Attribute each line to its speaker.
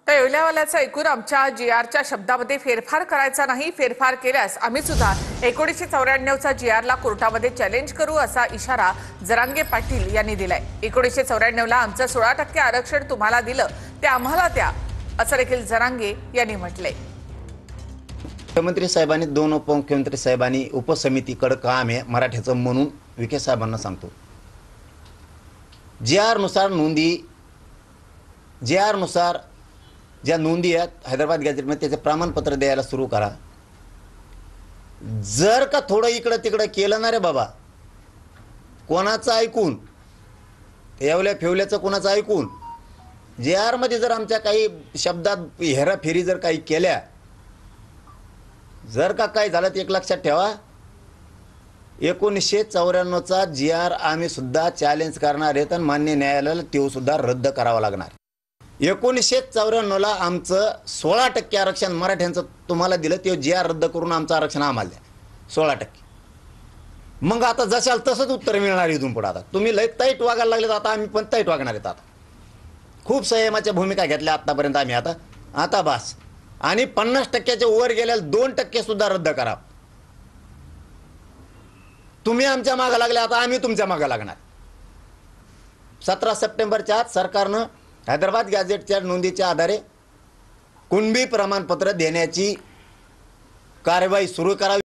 Speaker 1: तर येवल्यावाल्याचं ऐकून आमच्या GRच्या शब्दामध्ये फेरफार करायचा नाही, फेरफार केल्यास आम्ही सुद्धा 1994चा GRला कोर्टामध्ये चॅलेंज करू असा इशारा जरांगे पाटील यांनी दिलाय। 1994ला आमचं 16% आरक्षण तुम्हाला दिलं ते आम्हाला द्या असं देखील जरांगे यांनी म्हटलंय।
Speaker 2: मुख्यमंत्री साहेबांनी दोन उपमुख्यमंत्री साहेबांनी उपसमितीकडे काम आहे मराठ्याचं म्हणून विखे साहेबांना सांगतो। GR नुसार नोंदी GR नुसार ज्या नोंदी आहेत हैदराबाद गॅझेटमध्ये त्याचे प्रमाणपत्र द्यायला सुरू करा। जर का थोडं इकडं तिकडं केलं ना रे बाबा, कोणाचं ऐकून येवल्या फेवल्याचं कोणाचं ऐकून GR मध्ये जर आमच्या काही शब्दात हेराफेरी जर काही केल्या, जर का काय झालं तर एक लक्षात ठेवा, 1994चा GR आम्ही सुद्धा चॅलेंज करणार आहेत आणि मान्य न्यायालयाला तो सुद्धा रद्द करावा लागणार। 1994ला आमचं 16% आरक्षण मराठ्यांचं तुम्हाला दिलं, ते GR रद्द करून आमचं आरक्षण आम्हाला द्या 16%। मग आता जशाल तसंच उत्तर मिळणार इथून पुढे। आता तुम्ही लय तैट वागायला लागलेत, आता आम्ही पण तैट वागणार आहेत। आता खूप संयमाच्या भूमिका घेतल्या आतापर्यंत आम्ही, आता बस। आणि 50%च्या वर गेल्याला 2% सुद्धा रद्द करा। तुम्ही आमच्या मागे लागले, आता आम्ही तुमच्या मागे लागणार। 17 सप्टेंबरच्या आत सरकारनं हैदराबाद गॅझेटच्या नोंदीच्या आधारे कुणबी प्रमाणपत्र देण्याची कार्यवाही सुरू करावी।